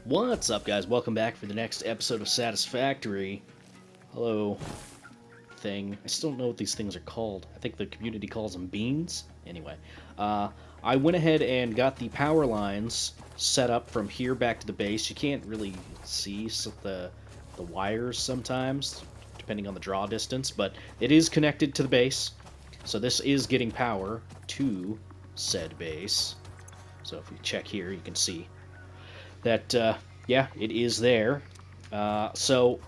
What's up, guys? Welcome back for the next episode of Satisfactory. Hello, thing. I still don't know what these things are called. I think the community calls them beans. Anyway, I went ahead and got the power lines set up from here back to the base. You can't really see the wires sometimes, depending on the draw distance, but it is connected to the base. So this is getting power to said base. So if we check here, you can see that, yeah, it is there. So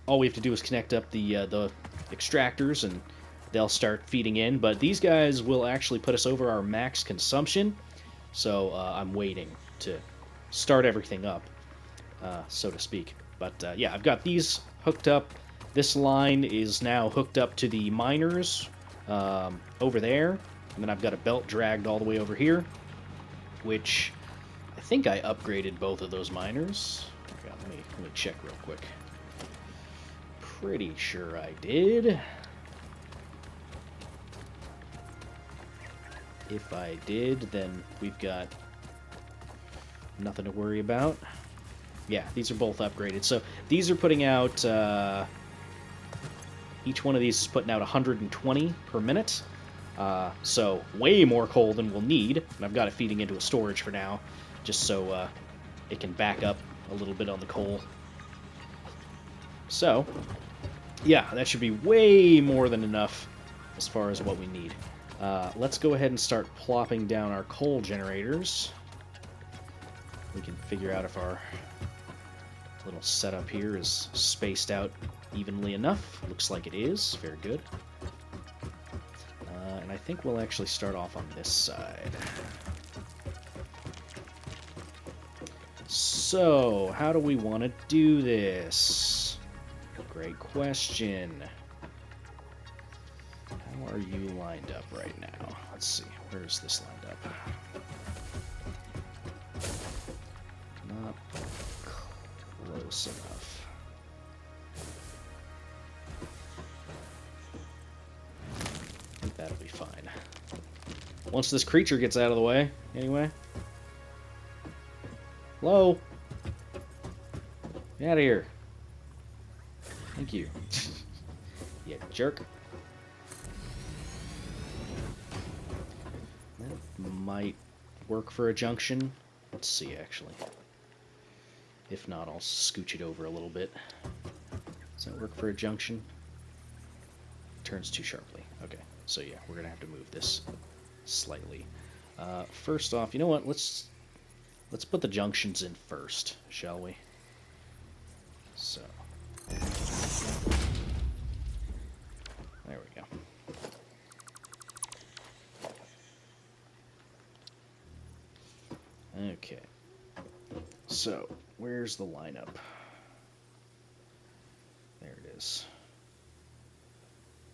all we have to do is connect up the extractors, and they'll start feeding in. But these guys will actually put us over our max consumption, so I'm waiting to start everything up, so to speak. But yeah, I've got these hooked up. This line is now hooked up to the miners over there, and then I've got a belt dragged all the way over here, which I think I upgraded both of those miners. Okay, let me check real quick. Pretty sure I did. If I did, then we've got nothing to worry about. Yeah, these are both upgraded. So these are putting out, each one of these is putting out 120 per minute. So way more coal than we'll need. And I've got it feeding into a storage for now, just so it can back up a little bit on the coal. So, yeah, that should be way more than enough as far as what we need. Let's go ahead and start plopping down our coal generators. We can figure out if our little setup here is spaced out evenly enough. Looks like it is. Very good. And I think we'll actually start off on this side. So, how do we want to do this? Great question. How are you lined up right now? Let's see. Where is this lined up? Not close enough. I think that'll be fine. Once this creature gets out of the way, anyway. Hello? Get out of here. Thank you. Yeah, jerk. That might work for a junction. Let's see, actually. If not, I'll scooch it over a little bit. Does that work for a junction? Turns too sharply. Okay, so yeah, we're gonna have to move this slightly. First off, you know what? Let's put the junctions in first, shall we? So. There we go. Okay. So, where's the lineup? There it is.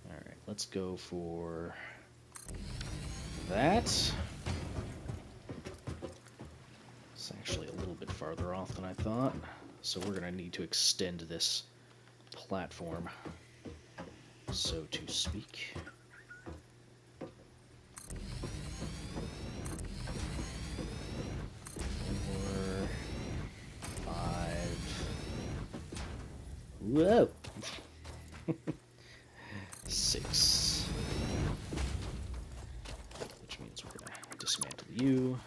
Alright, let's go for that. It's actually a little bit farther off than I thought, so we're going to need to extend this platform, so to speak. Whoa! 6. Which means we're going to dismantle you.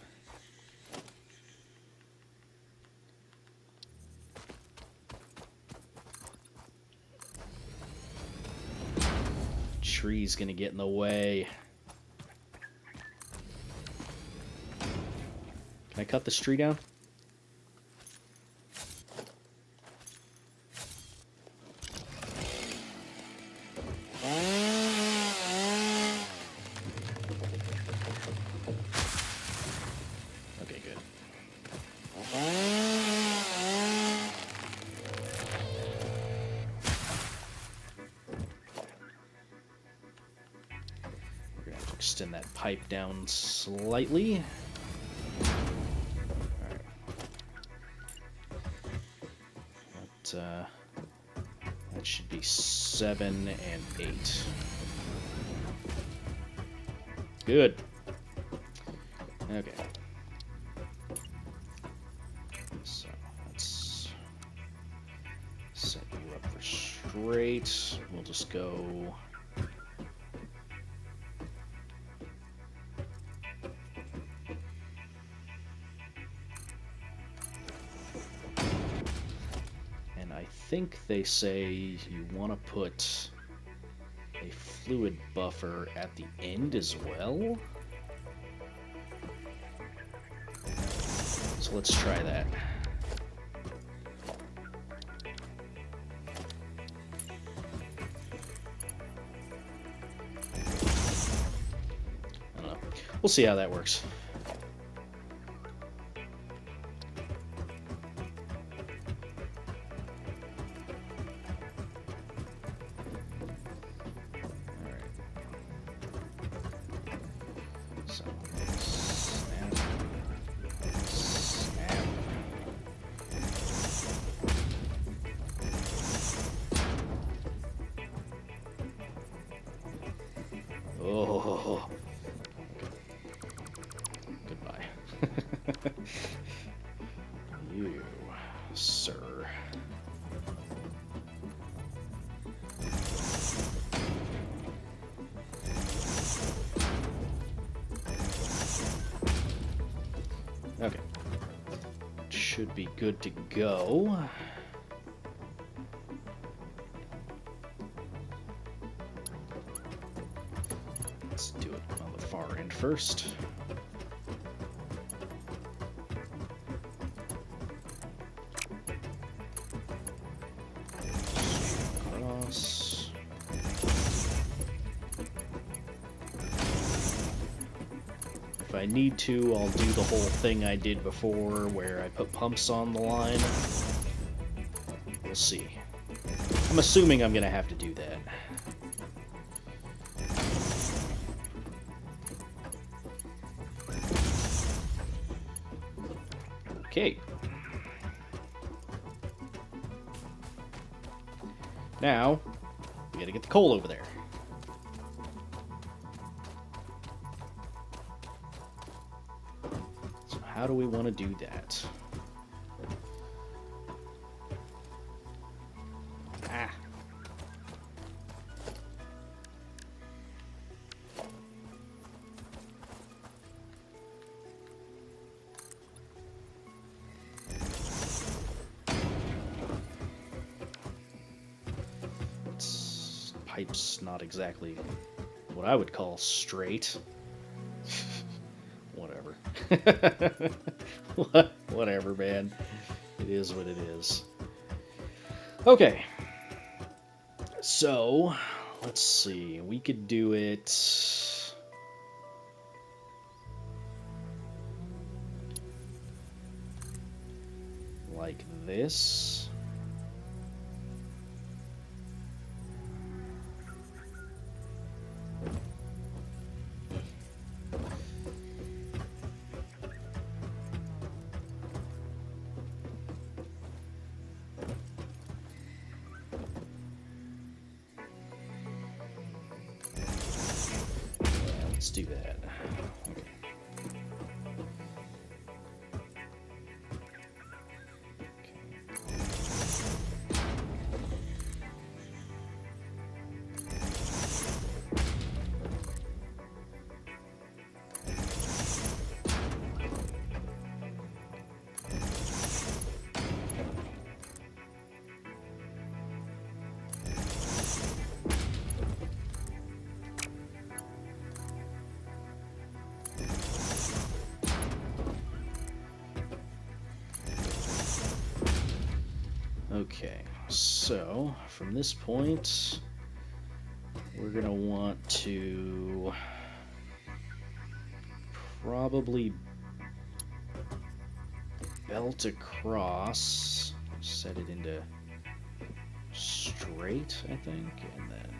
Tree's going to get in the way. Can I cut this tree down? Extend that pipe down slightly. Alright. That should be 7 and 8. Good. Okay. So, let's straight. We'll just go... And I think they say you want to put a fluid buffer at the end as well. So let's try that. I don't know. We'll see how that works. Oh, goodbye. You, sir. Okay. Should be good to go. Let's do it on the far end first. Cross. If I need to, I'll do the whole thing I did before where I put pumps on the line. We'll see. I'm assuming I'm gonna have to do that. Okay. Now, we gotta get the coal over there. So how do we want to do that? Ah. Pipe's not exactly what I would call straight. Whatever. Whatever, man. It is what it is. Okay. So, let's see. We could do it... like this. Let's do that. Okay. Okay, so from this point, we're going to want to probably belt across, set it into straight, I think, and then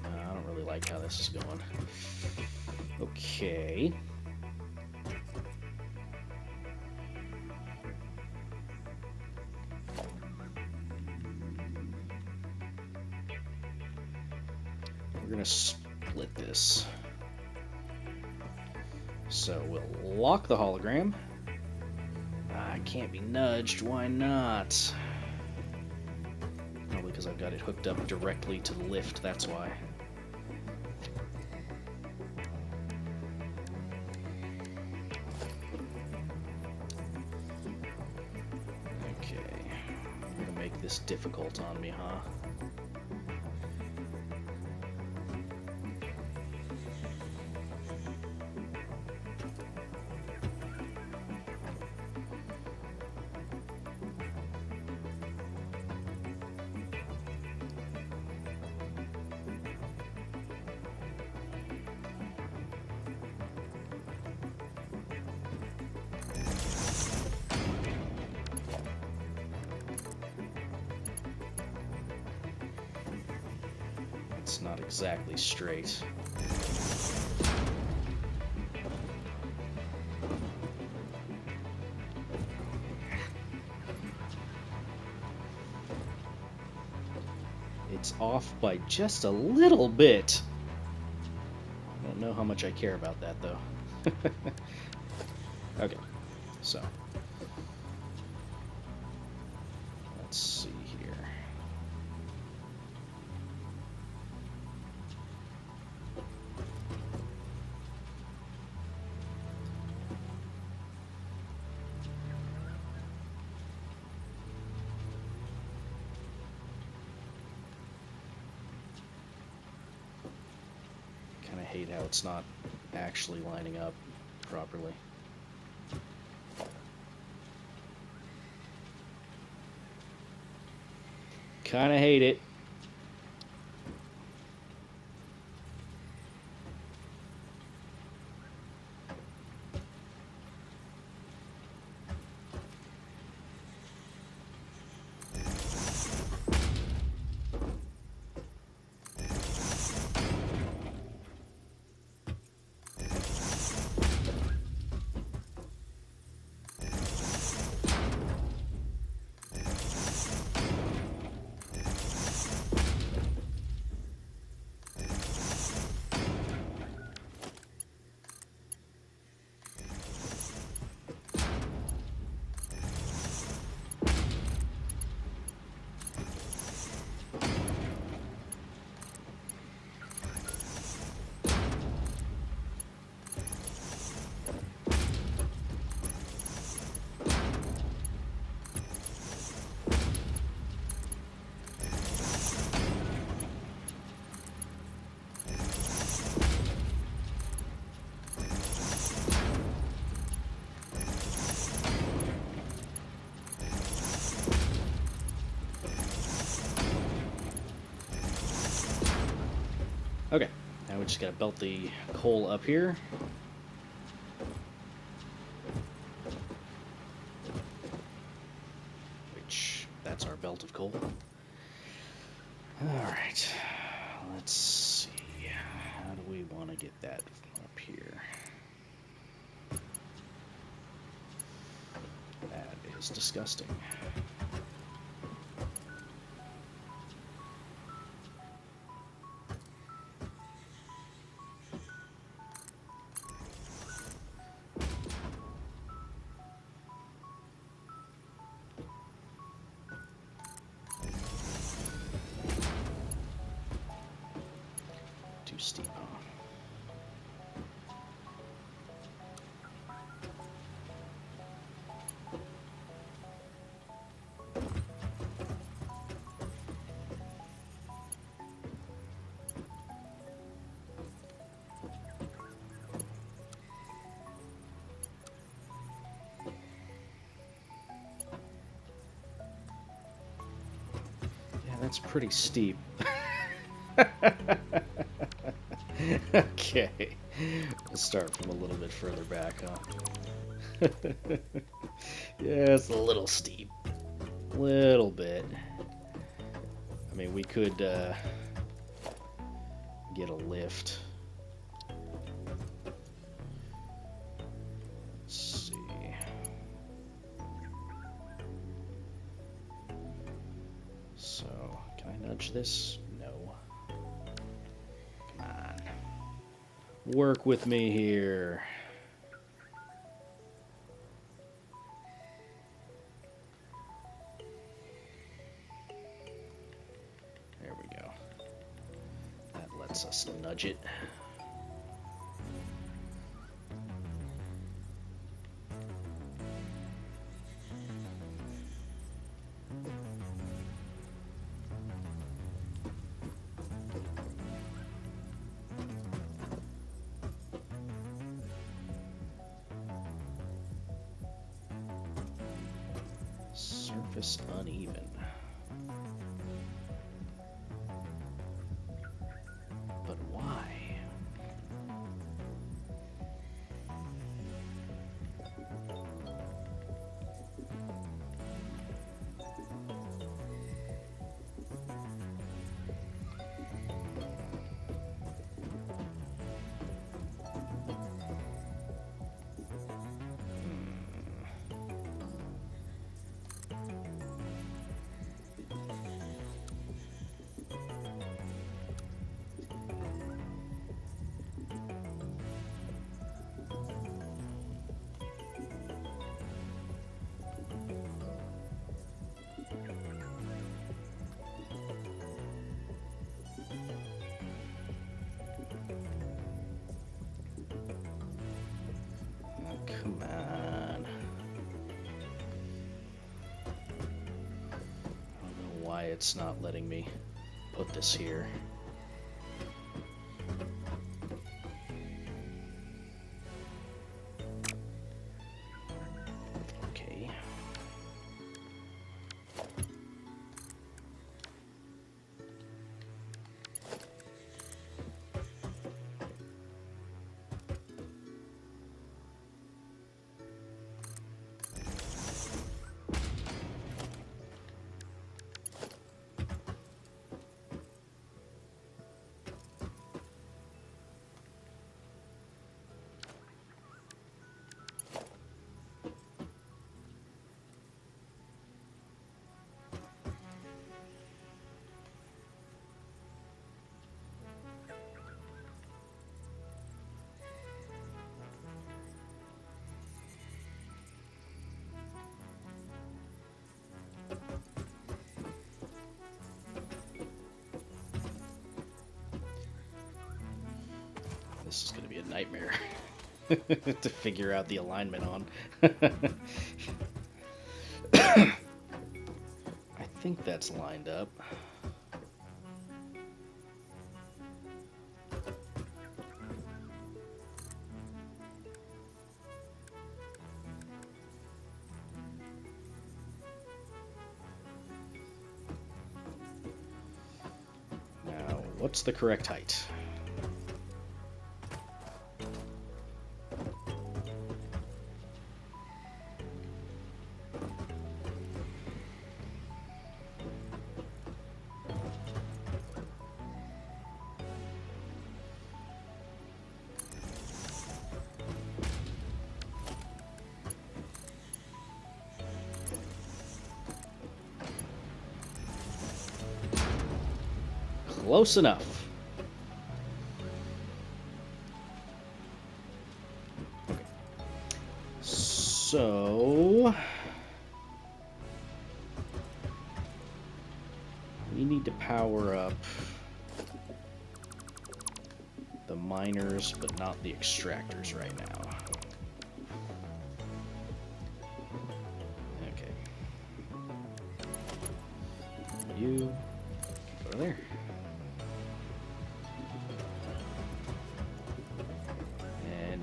I don't really like how this is going. Okay. We're going to split this. So we'll lock the hologram. I can't be nudged, why not? Probably because I've got it hooked up directly to the lift, that's why. Okay, I'm gonna make this difficult on me, huh? It's not exactly straight. It's off by just a little bit. I don't know how much I care about that, though. Okay, so let's see here. Kind of hate how it's not actually lining up properly. Kind of hate it. Okay, now we just gotta belt the coal up here. Which, that's our belt of coal. Alright, let's see. How do we want to get that up here? That is disgusting. Too steep, huh? Yeah, that's pretty steep. Okay, we'll start from a little bit further back, huh? Yeah, it's a little steep. Little bit. I mean, we could get a lift. Let's see. So, can I nudge this? No. Come on. Work with me here. Let's just nudge it. Surface uneven. But why? Come on. I don't know why it's not letting me put this here. Okay. This is going to be a nightmare to figure out the alignment on. I think that's lined up. Now, what's the correct height? Close enough. Okay. So we need to power up the miners, but not the extractors right now. Okay. You go there.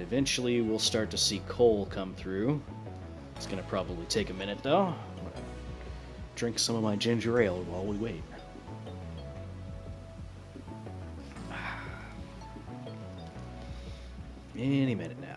Eventually, we'll start to see coal come through. It's going to probably take a minute, though. I'm going to drink some of my ginger ale while we wait. Any minute now.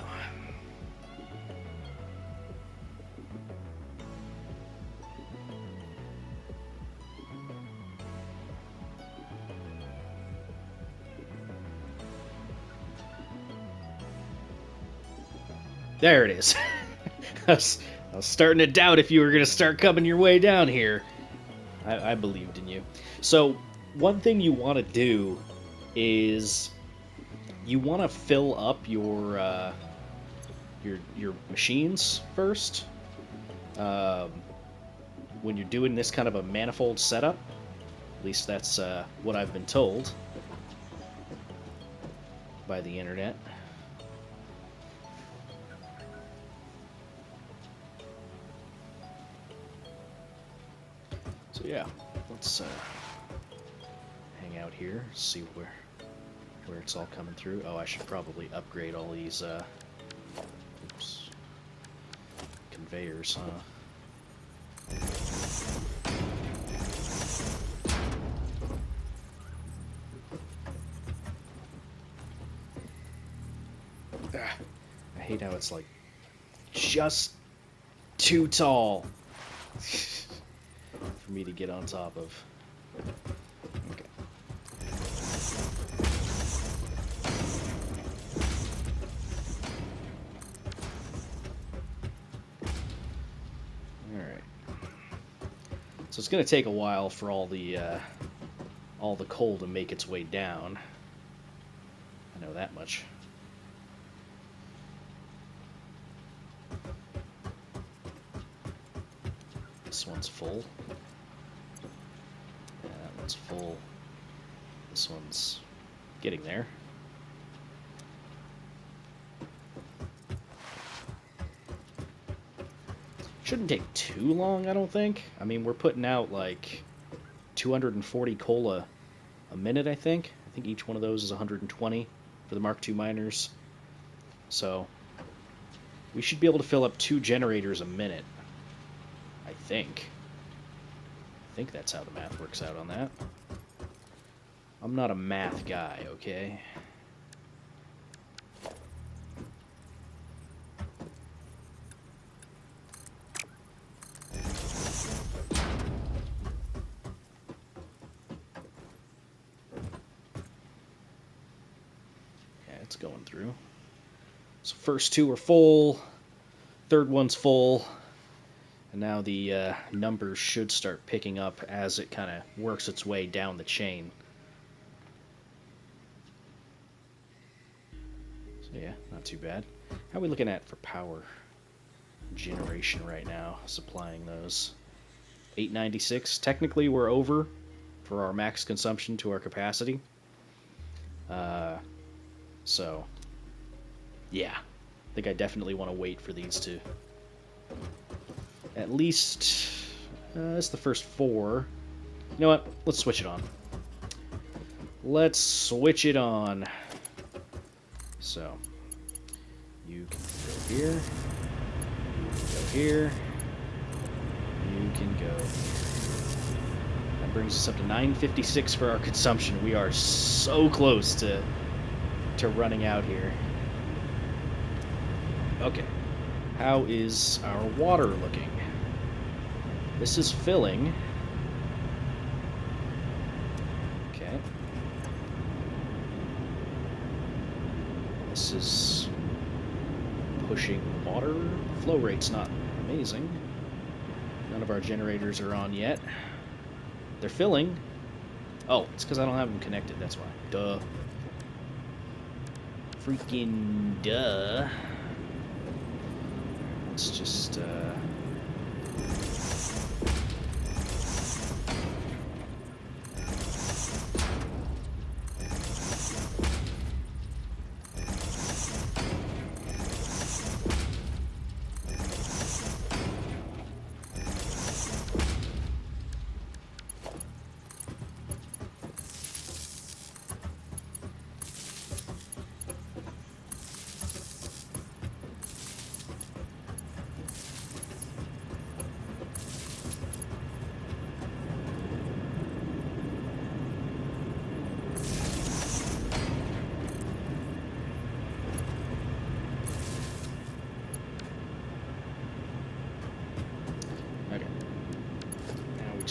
There it is. I was starting to doubt if you were going to start coming your way down here. I believed in you. So, one thing you want to do is you want to fill up your machines first. When you're doing this kind of a manifold setup, at least that's what I've been told. by the internet. So yeah, let's hang out here, see where it's all coming through. Oh, I should probably upgrade all these oops, conveyors, huh? I hate how it's like just too tall for me to get on top of. Okay. Alright. So it's going to take a while for all the coal to make its way down. I know that much. This one's full. Yeah, that one's full. This one's getting there. Shouldn't take too long, I don't think. I mean, we're putting out like 240 cola a minute, I think. I think each one of those is 120 for the Mark II miners. So we should be able to fill up 2 generators a minute. I think that's how the math works out on that. I'm not a math guy, okay? Yeah, it's going through. So first 2 are full, third one's full. And now the numbers should start picking up as it kind of works its way down the chain. So yeah, not too bad. How are we looking at for power generation right now, supplying those? 896. Technically we're over for our max consumption to our capacity. So yeah, I think I definitely want to wait for these to at least, it's the first 4. You know what? Let's switch it on. Let's switch it on. So, you can go here. You can go here. You can go. That brings us up to 956 for our consumption. We are so close to running out here. Okay. How is our water looking? This is filling. Okay. This is pushing water. Flow rate's not amazing. None of our generators are on yet. They're filling. Oh, it's because I don't have them connected, that's why. Duh. Freaking duh. Let's just,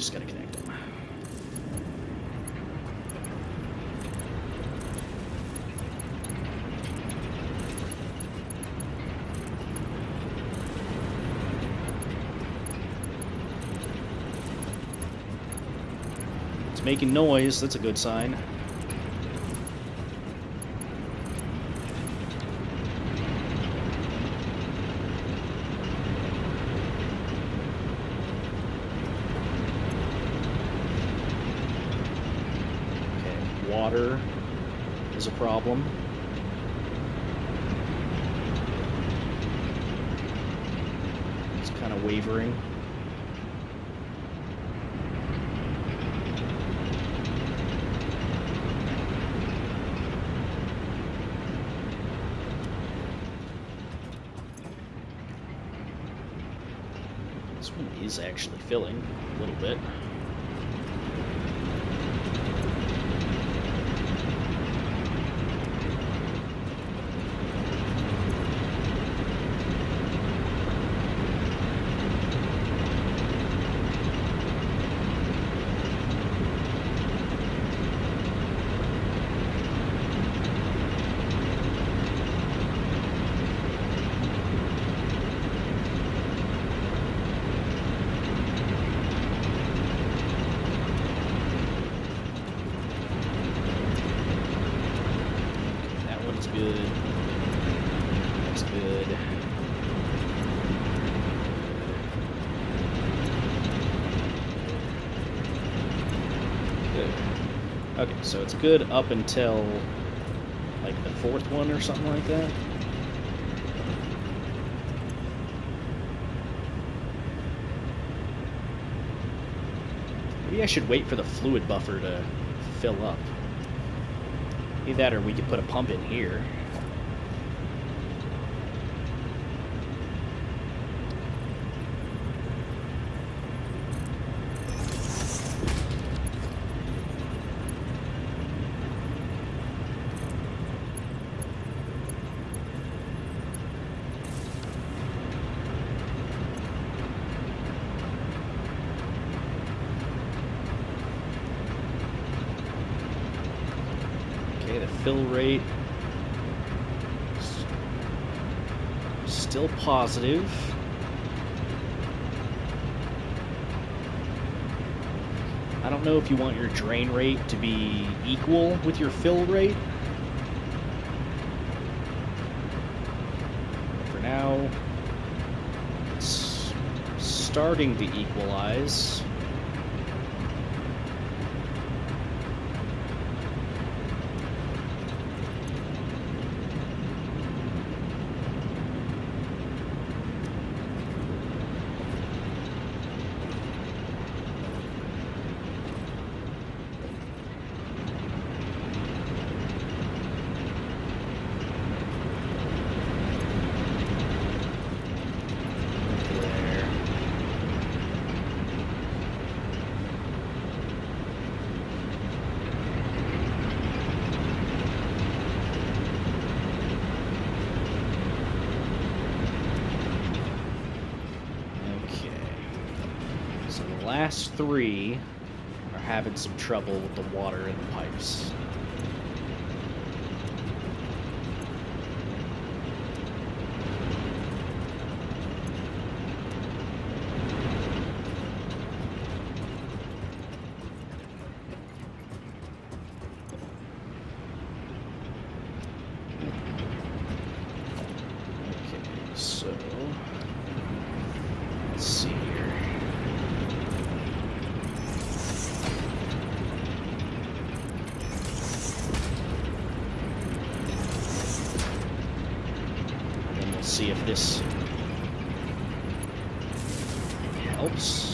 just gotta connect them. It's making noise, that's a good sign. Water is a problem. kind of wavering. This one is actually filling a little bit. Good. That's good. Good. Okay, so it's good up until like the fourth one or something like that. Maybe I should wait for the fluid buffer to fill up. Either that or we could put a pump in here. Okay, the fill rate still positive. I don't know if you want your drain rate to be equal with your fill rate. But for now, it's starting to equalize. Last three are having some trouble with the water in the pipes. Okay, so let's see here. See if this helps.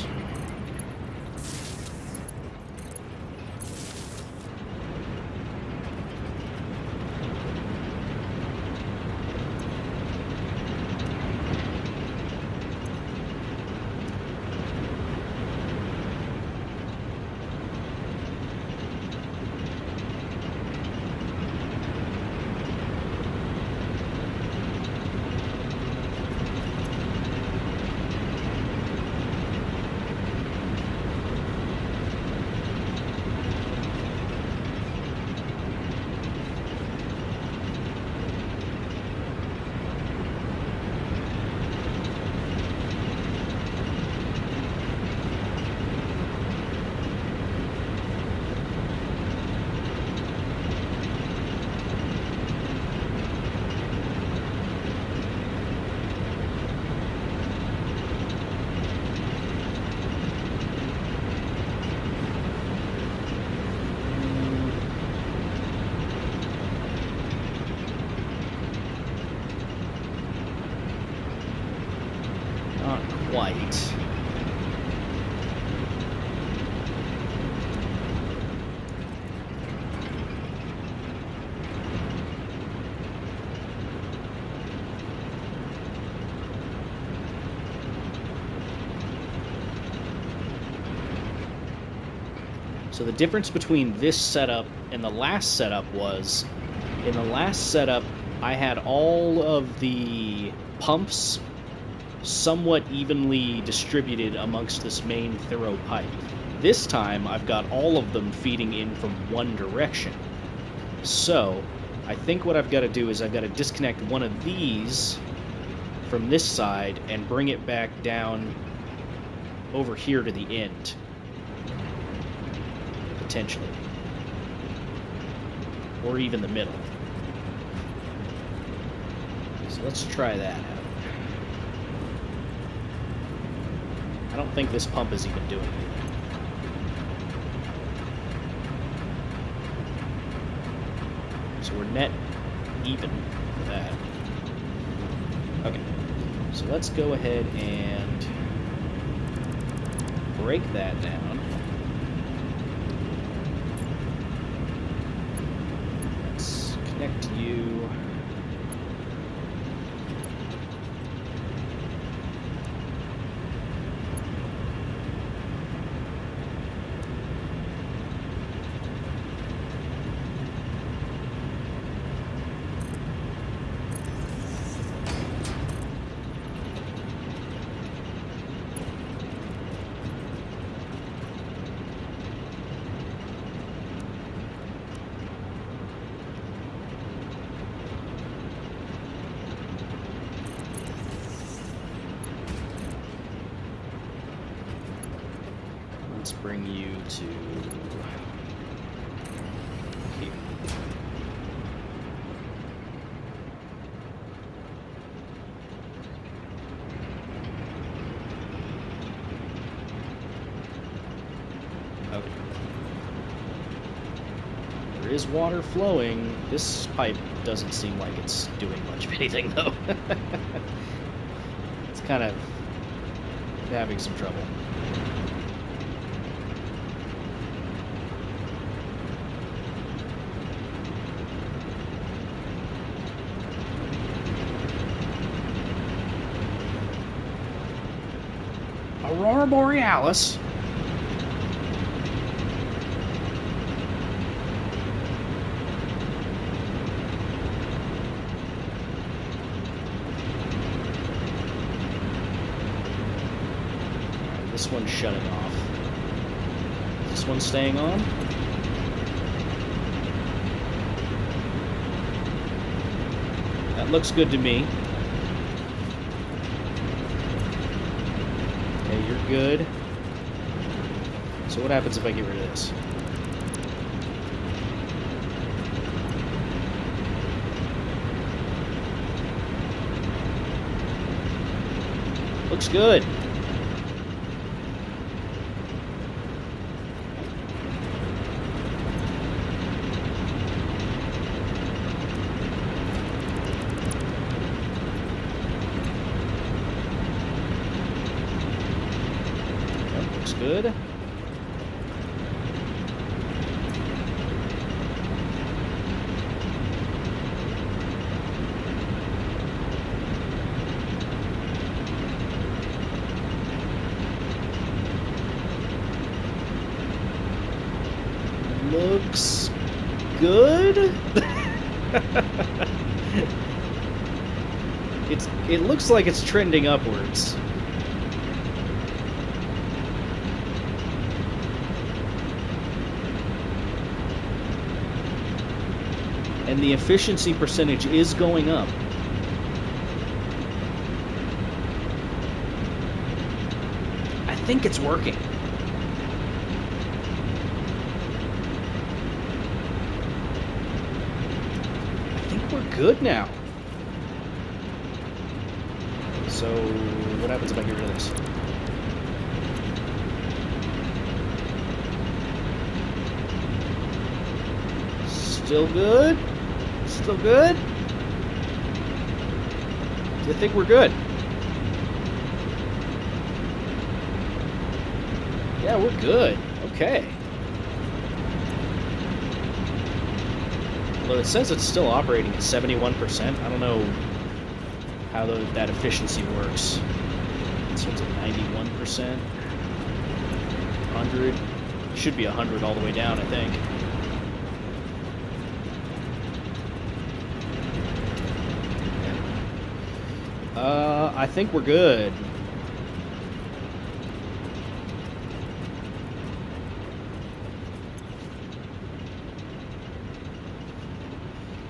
quite. So the difference between this setup and the last setup was, in the last setup, I had all of the pumps somewhat evenly distributed amongst this main thorough pipe. This time, I've got all of them feeding in from one direction. So, I think what I've got to do is I've got to disconnect one of these from this side and bring it back down over here to the end. Potentially. Or even the middle. So let's try that out. I don't think this pump is even doing anything. So we're net even for that. Okay. So let's go ahead and break that down. Connect you. Let's bring you to here. Okay. There is water flowing. This pipe doesn't seem like it's doing much of anything, though. It's kind of having some trouble. Aurora Borealis. Alright, this one's shutting off. Is this one staying on? That looks good to me. You're good. So what happens if I get rid of this? Looks good. Good. Looks good. It looks like it's trending upwards. And the efficiency percentage is going up. I think it's working. I think we're good now. So, what happens if I get rid of this? Still good? Still good? I think we're good. Yeah, we're good. Okay. Although it says it's still operating at 71%. I don't know how that efficiency works. This one's at 91%. 100. Should be 100 all the way down, I think. I think we're good.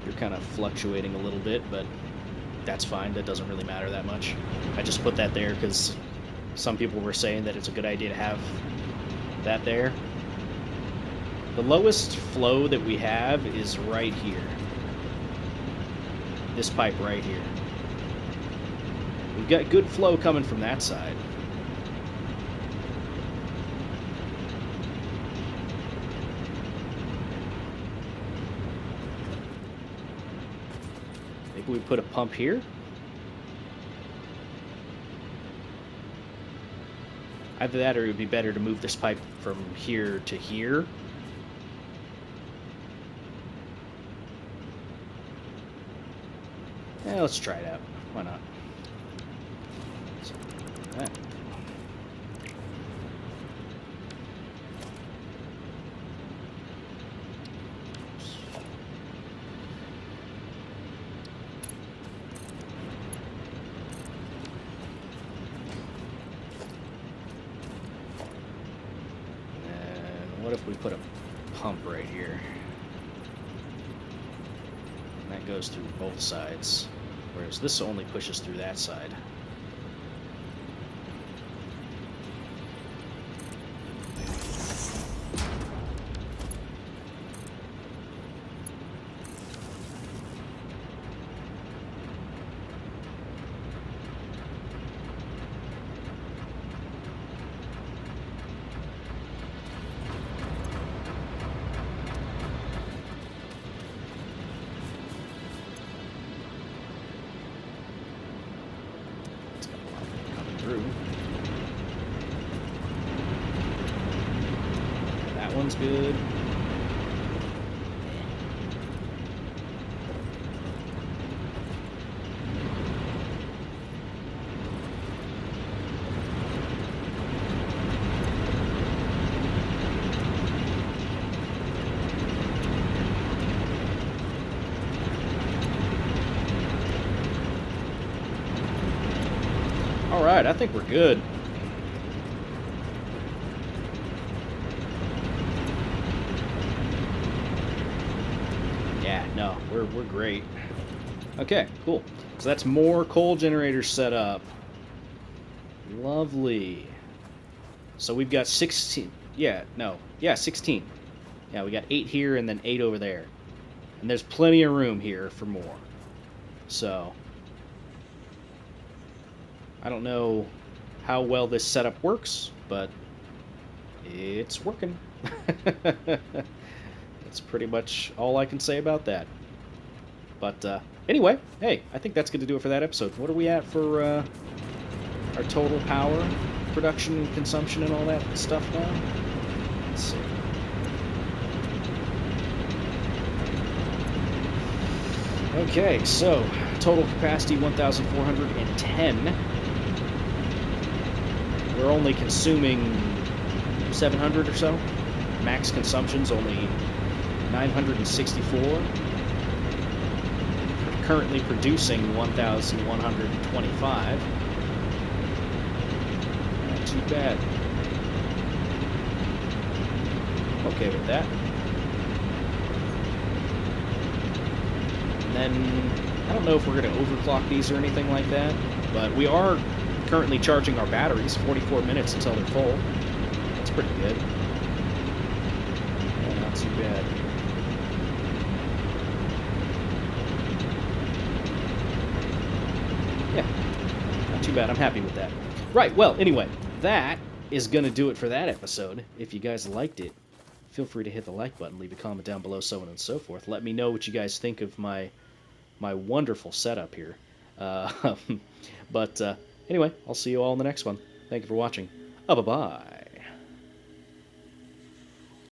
You're kind of fluctuating a little bit, but that's fine. That doesn't really matter that much. I just put that there because some people were saying that it's a good idea to have that there. The lowest flow that we have is right here. This pipe right here. We've got good flow coming from that side. Maybe we put a pump here? Either that or it would be better to move this pipe from here to here. Yeah, let's try it out. Why not? So, that. And what if we put a pump right here? And that goes through both sides. Whereas this only pushes through that side. That one's good. All right, I think we're good. No, we're great. Okay, cool. So that's more coal generators set up. Lovely. So we've got 16. Yeah, 16. Yeah, we got 8 here and then 8 over there. And there's plenty of room here for more. So I don't know how well this setup works, but it's working. That's pretty much all I can say about that. But anyway, hey, I think that's going to do it for that episode. What are we at for our total power production and consumption and all that stuff now? Let's see. Okay, so total capacity 1,410. We're only consuming 700 or so. Max consumption's only 964. We're currently producing 1,125. Not too bad. Okay with that. And then, I don't know if we're going to overclock these or anything like that, but we are currently charging our batteries, 44 minutes until they're full. That's pretty good. Yeah, not too bad. Yeah, not too bad. I'm happy with that. Right, well, anyway, that is going to do it for that episode. If you guys liked it, feel free to hit the like button, leave a comment down below, so on and so forth. Let me know what you guys think of my wonderful setup here. But anyway, I'll see you all in the next one. Thank you for watching. Bye-bye.